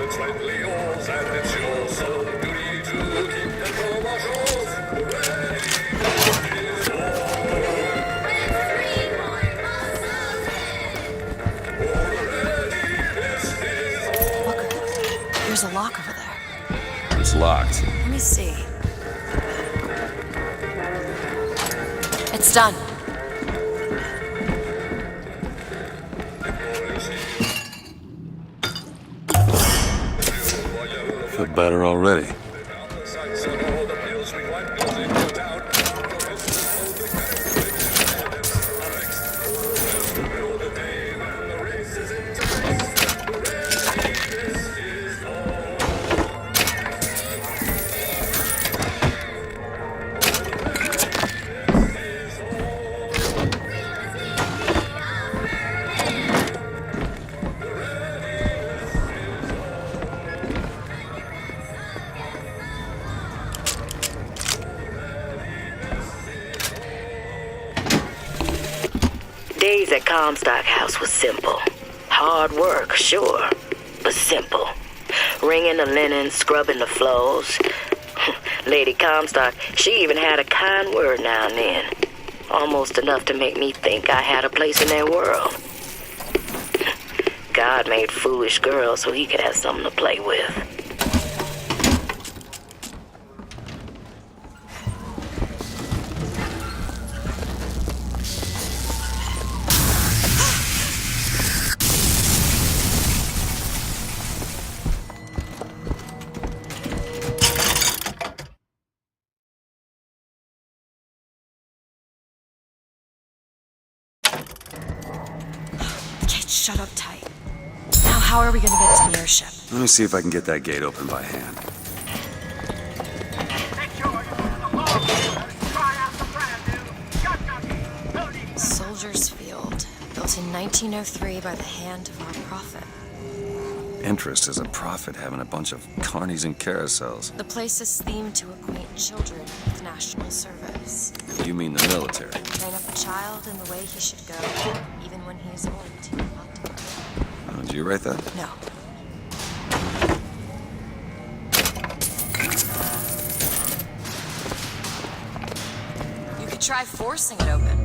it's rightly yours, and it's your sole duty to keep it from our shores. Ready is Look, there's a lock over there. It's locked. Let me see. It's done. Feel better already. Days at Comstock House was simple. Hard work, sure, but simple. Wringing the linen, scrubbing the floors. Lady Comstock, she even had a kind word now and then. Almost enough to make me think I had a place in their world. God made foolish girls so he could have something to play with. Shut up tight. Now how are we gonna get to the airship? Let me see if I can get that gate open by hand. Soldiers Field, built in 1903 by the hand of our prophet. Interest as a prophet having a bunch of carnies and carousels. The place is themed to acquaint children with national service. You mean the military? Train up a child in the way he should go, even when he is old. Not to go. Oh, did you write that? No. You could try forcing it open.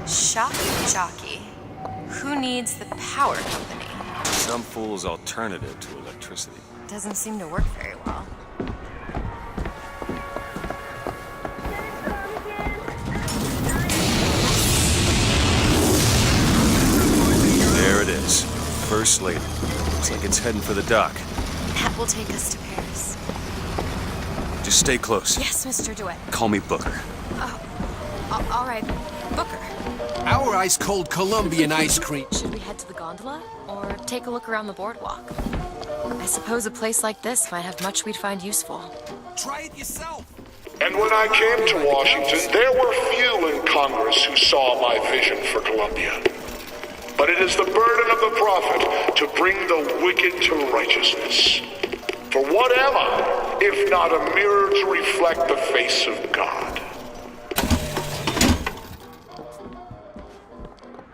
Shock jockey. Who needs the power company? Some fool's alternative to electricity. Doesn't seem to work very well. There it is. First Lady. Looks like it's heading for the dock. That will take us to Paris. Just stay close. Yes, Mr. DeWitt. Call me Booker. All right, Booker. Our ice-cold Colombian ice cream. Should we head to the gondola or take a look around the boardwalk? I suppose a place like this might have much we'd find useful. Try it yourself. And when I came to Washington, there were few in Congress who saw my vision for Columbia. But it is the burden of the prophet to bring the wicked to righteousness. For what am I, if not a mirror to reflect the face of God?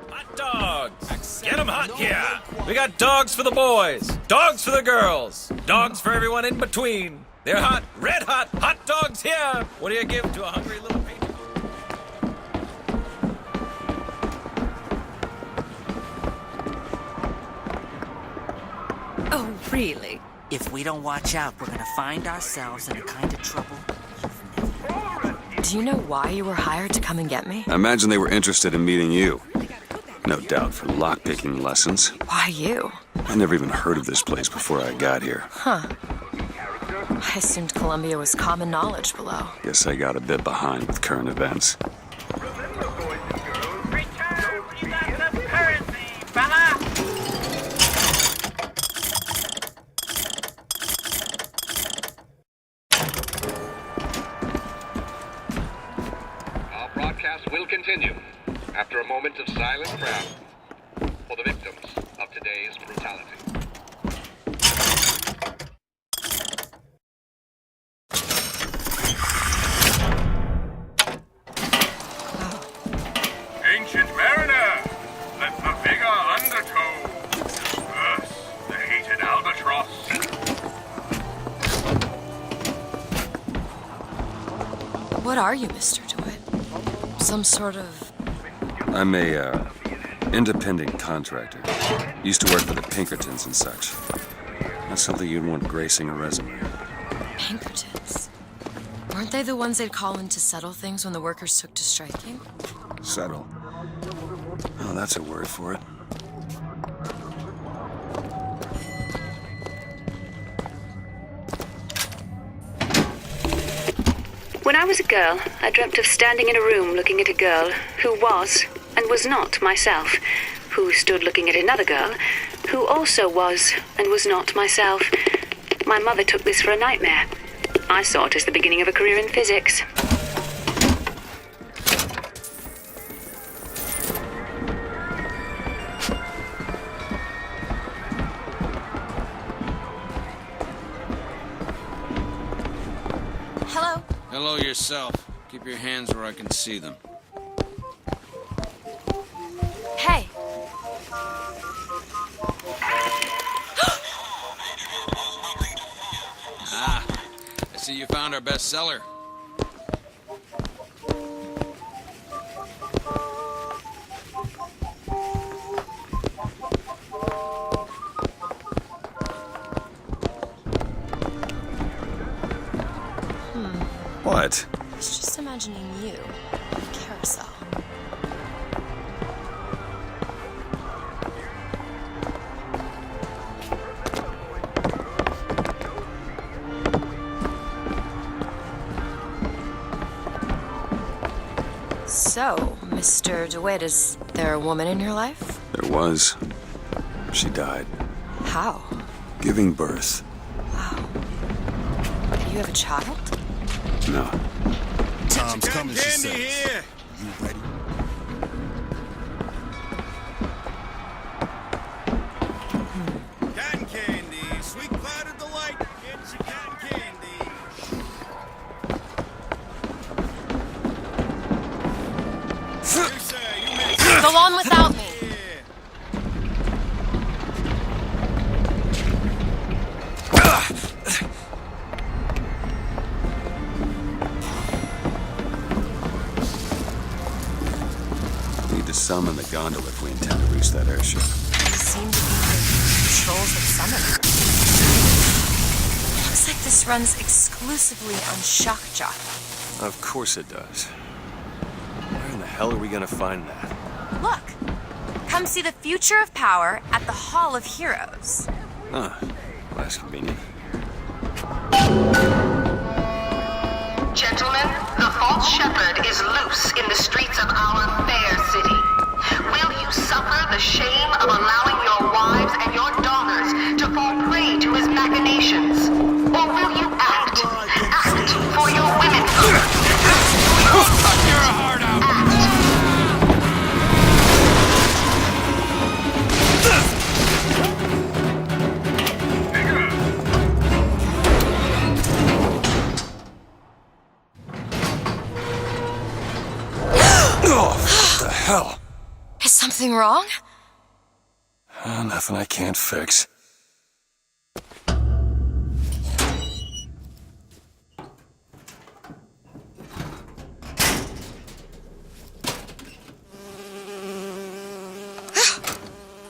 Hot dogs! Get 'em hot here! We got dogs for the boys, dogs for the girls, dogs for everyone in between. They're hot, red hot dogs here! What do you give to a hungry little patriot? Oh, really? If we don't watch out, we're gonna find ourselves in the kind of trouble you've never known. Do you know why you were hired to come and get me? I imagine they were interested in meeting you. No doubt for lockpicking lessons. Why you? I never even heard of this place before I got here. Huh. I assumed Columbia was common knowledge below. Guess I got a bit behind with current events. Our broadcast will continue after a moment of silent prayer for the victims of today's brutality. Ancient What are you, Mr. DeWitt? Some sort of... I'm a, independent contractor. Used to work for the Pinkertons and such. Not something you'd want gracing a resume. Pinkertons? Weren't they the ones they'd call in to settle things when the workers took to striking? Settle. Oh, that's a word for it. When I was a girl, I dreamt of standing in a room looking at a girl who was and was not myself, who stood looking at another girl who also was and was not myself. My mother took this for a nightmare. I saw it as the beginning of a career in physics. Hello? Hello yourself. Keep your hands where I can see them. Hey. Ah, I see you found our bestseller. What? I was just imagining you on a carousel. So, Mr. DeWitt, is there a woman in your life? There was. She died. How? Giving birth. Wow. You have a child? No. Tom's coming, she says. Here. You ready? Cotton candy, sweet cloud of delight. Get your cotton candy. You say, you may Go on without me. Need to summon the gondola if we intend to reach that airship. You seem to be the controls that summon her. Looks like this runs exclusively on shock jock. Of course it does. Where in the hell are we gonna find that? Look! Come see the future of power at the Hall of Heroes. Huh. Well, that's convenient. Gentlemen, the false shepherd is loose in the streets of our fair city. Will you suffer the shame of allowing your wives and your daughters to fall prey to his machinations? Or will you act for your women? You're a hard out. Oh, what the hell? Is something wrong? Nothing I can't fix.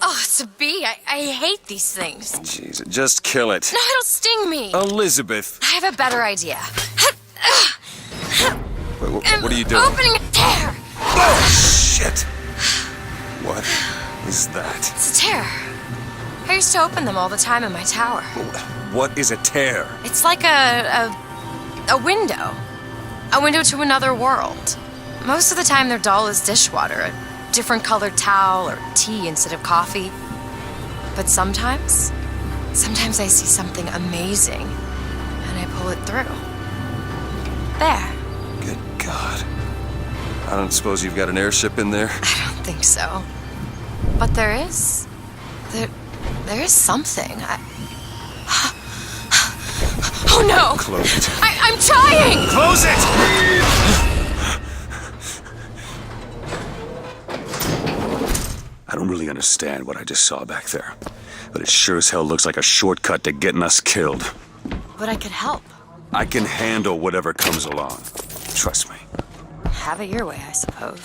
Oh, it's a bee. I hate these things. Jeez, just kill it. No, it'll sting me. Elizabeth! I have a better idea. Wait, what are you doing? Opening a tear. Oh, shit! What is that? It's a tear. I used to open them all the time in my tower. What is a tear? It's like a window. A window to another world. Most of the time they're dull as dishwater, a different colored towel or tea instead of coffee. But sometimes I see something amazing and I pull it through. There. Good God. I don't suppose you've got an airship in there? I don't think so. But there is. There is something. Oh no! Close it. I'm trying! Close it! I don't really understand what I just saw back there, but it sure as hell looks like a shortcut to getting us killed. But I could help. I can handle whatever comes along. Trust me. Have it your way, I suppose.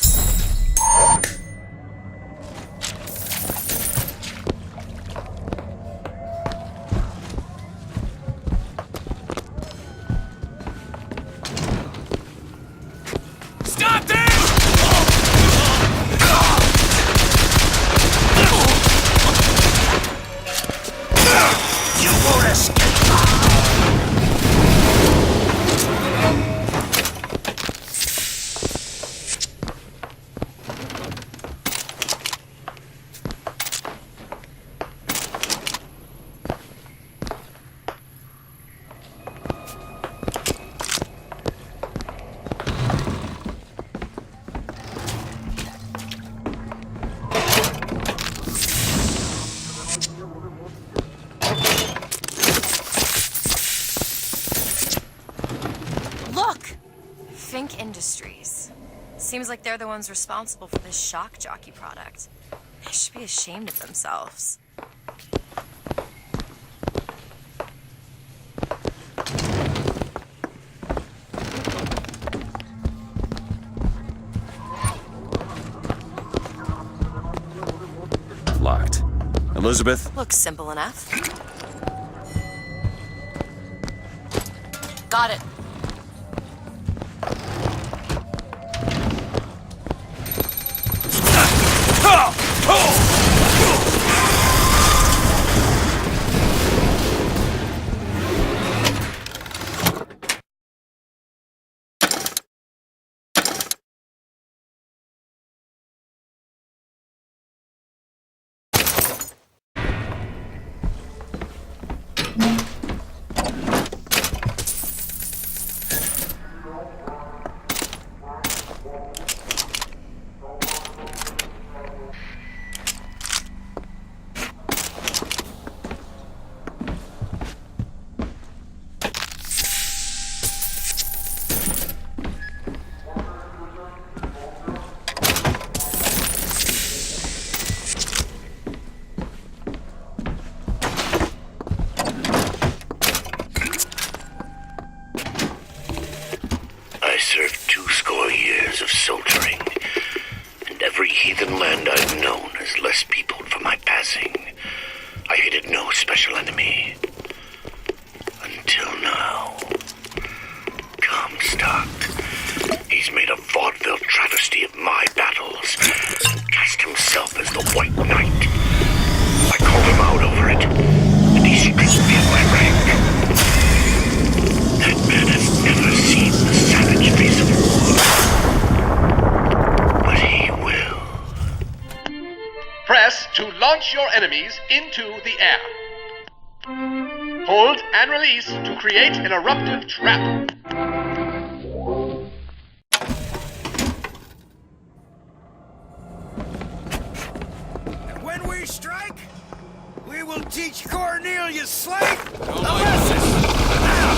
Stop this! You won't escape! Fink Industries. Seems like they're the ones responsible for this shock jockey product. They should be ashamed of themselves. Locked. Elizabeth? Looks simple enough. Got it. I served 20 years of soldiering, and every heathen land I've known is less peopled for my passing. I hated no special enemy. Until now. Comstock. He's made a vaudeville travesty of my battles, and cast himself as the White Knight. I called him out over it, and he stripped me of my rank. That man has never seen the savage face of war. But he will. Press to launch your enemies into the air. Hold and release to create an eruptive trap. And when we strike, we will teach Cornelius Slate a lesson. Now,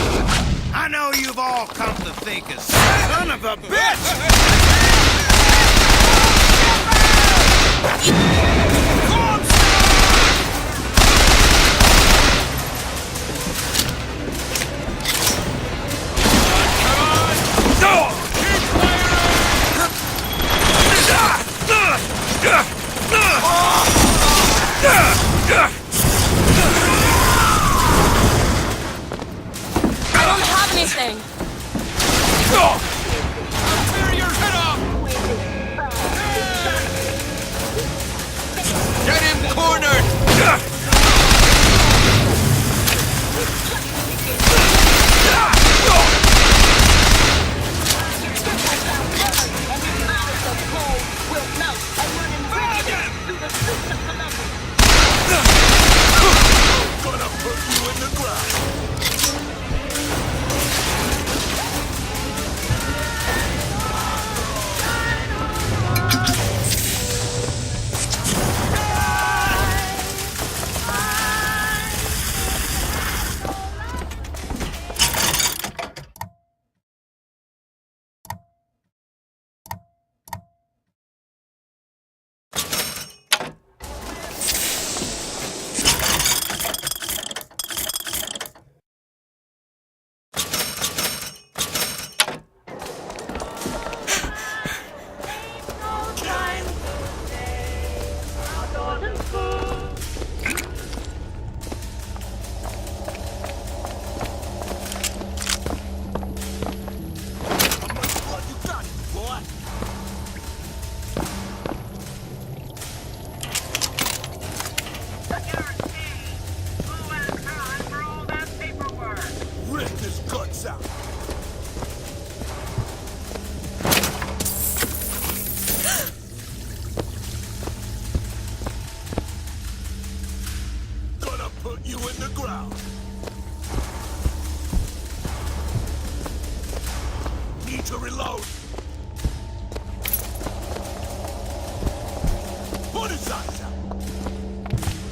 I know you've all come to think as son of a bitch! I don't have anything. I'll tear your head off!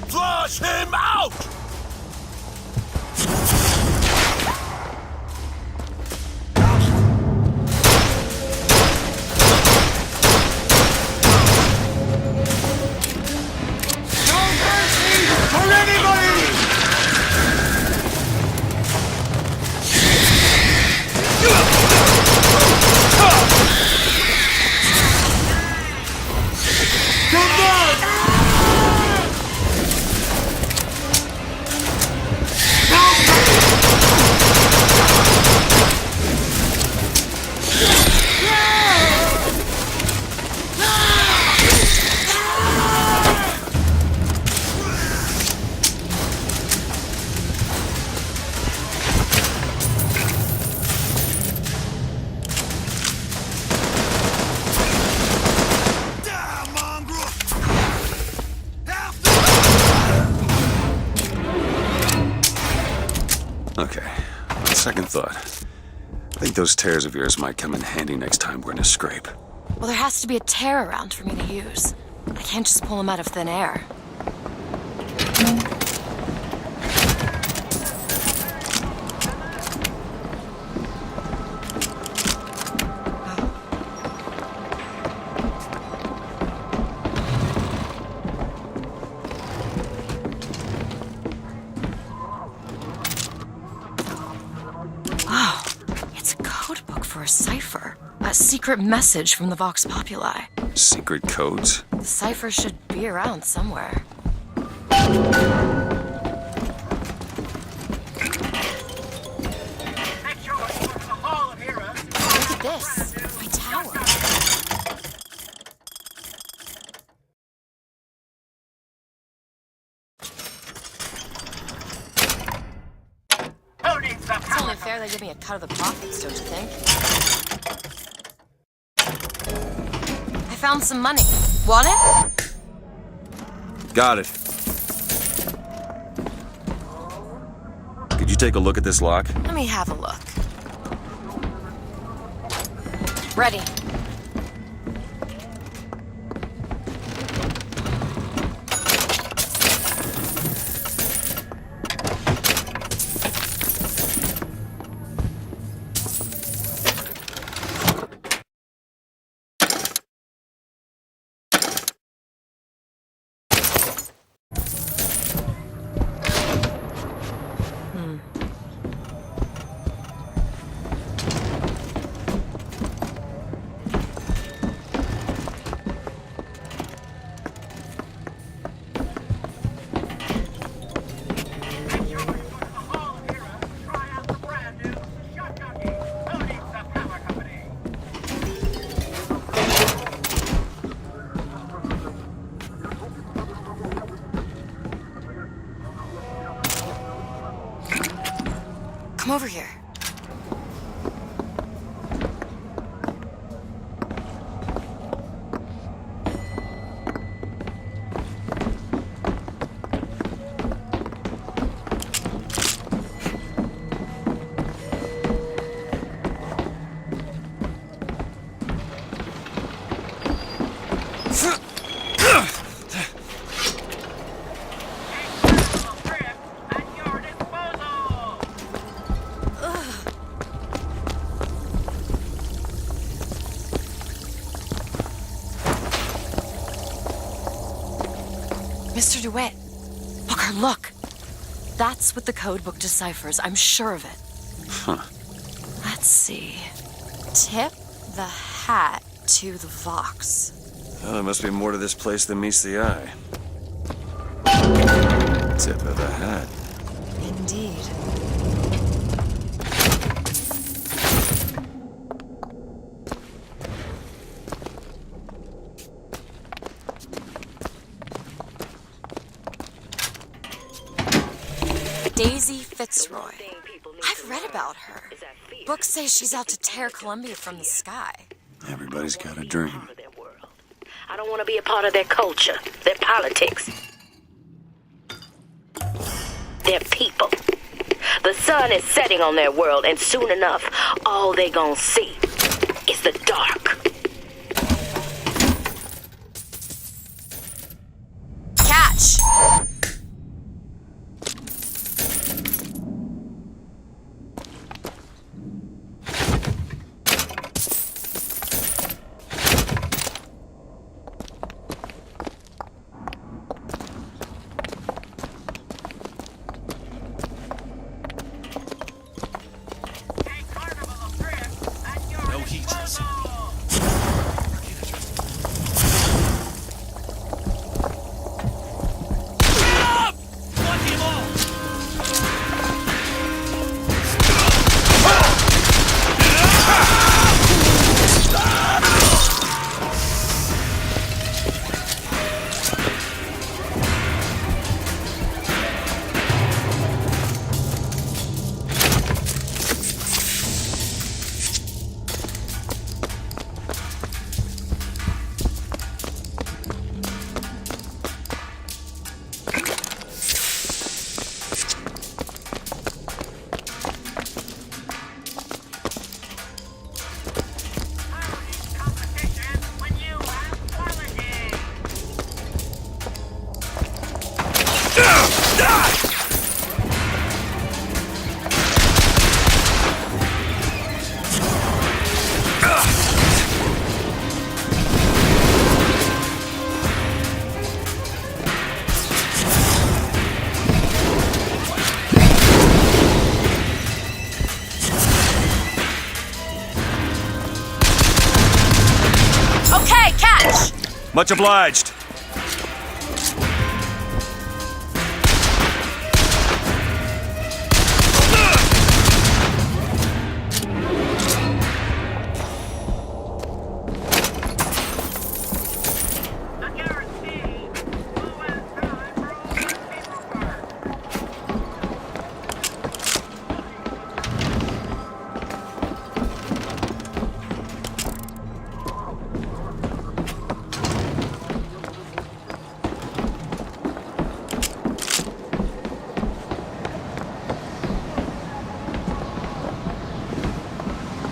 Flush him out! Okay, on second thought, I think those tears of yours might come in handy next time we're in a scrape. Well, there has to be a tear around for me to use. I can't just pull them out of thin air. A cipher. A secret message from the Vox Populi. Secret codes? The cipher should be around somewhere. Look at this. My tower. It's only fair they give me a cut of the profits, don't you think? I found some money. Want it? Got it. Could you take a look at this lock? Let me have a look. Ready. Come over here. Mr. DeWitt, Booker, look. That's what the codebook deciphers. I'm sure of it. Huh. Let's see. Tip the hat to the Vox. Well, there must be more to this place than meets the eye. Tip of the hat. Indeed. Daisy Fitzroy. I've read about her. Books say she's out to tear Columbia from the sky. Everybody's got a dream. I don't want to be a part of their culture, their politics, their people. The sun is setting on their world, and soon enough, all they gonna see is the dark. catch! No heat. Okay, catch! Much obliged.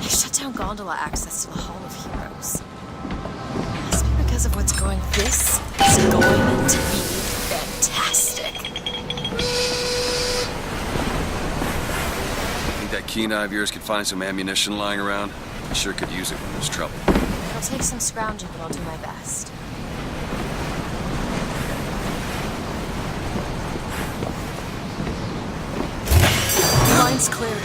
They shut down gondola access to the Hall of Heroes. Must be because of what's going. This is going to be fantastic. Think that keen eye of yours could find some ammunition lying around? I sure could use it when there's trouble. It'll take some scrounging, but I'll do my best. Line's clear.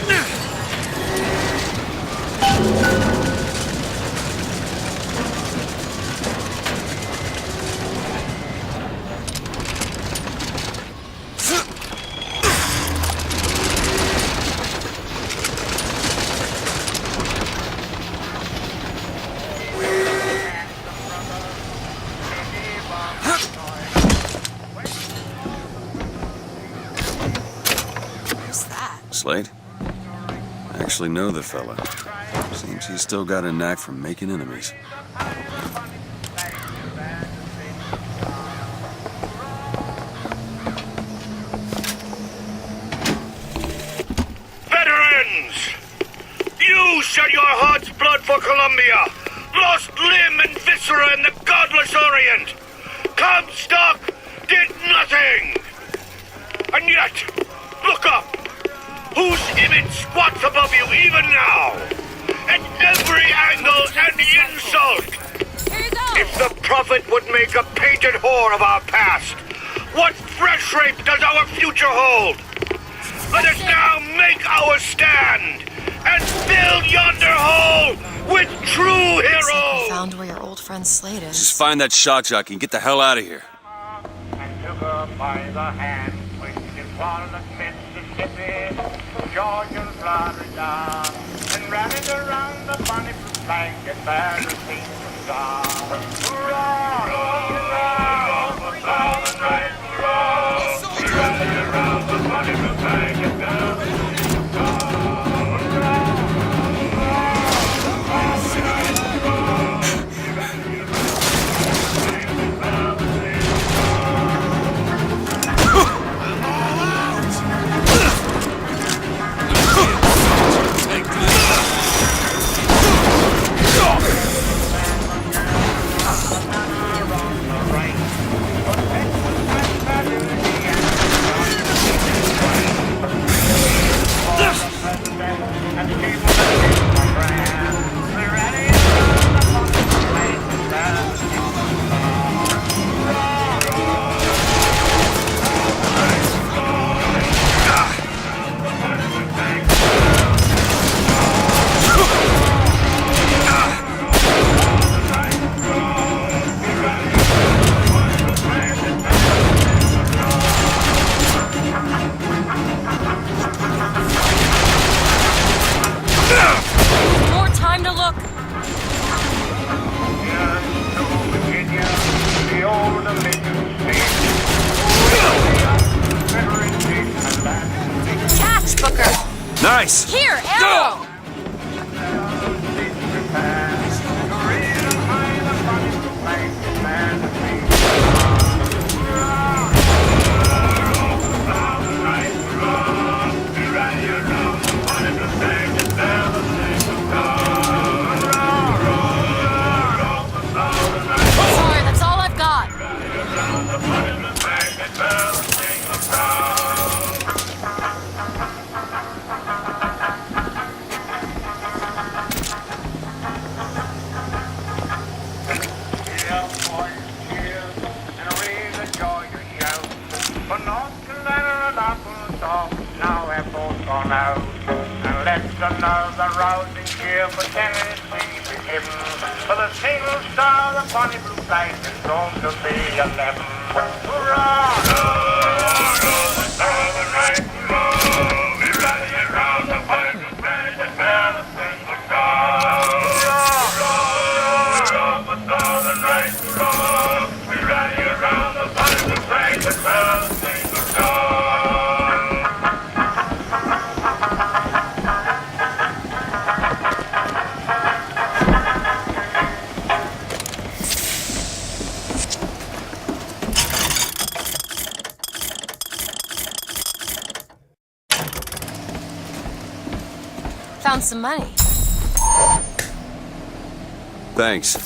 Who's that? Slade? I actually know the fella. Seems he's still got a knack for making enemies. Veterans! You shed your heart's blood for Columbia, lost limb and viscera in the godless Orient. Comstock did nothing! And yet, look up! Whose image squats above you even now? At every angle and insult! Here you go! If the prophet would make a painted whore of our past, what fresh rape does our future hold? Let us now make our stand and fill yonder hole with true I heroes! found where your old friend Slade is. Just find that shock jockey and get the hell out of here. And took her by the hand, pushed in Florida, Mississippi, Georgia, Florida, and rallied around the bonnet flag and there to sing the song. Hurrah! Hurrah! For Southern right, hurrah! We rallied around the bonnet flag and there to sing the song. Hurrah! Nice! Here, arrow! Sorry, that's all I've got. Another rousing cheer for Tennessee be given. For the single star, the bonny blue flag is soon to be 11. Hurrah! Southern right, hurrah! We rally around the bonny blue flag and bear the single star. Hurrah! For Southern right, hurrah! We rally around the bonny blue flag and bear the single star. Found some money. Thanks.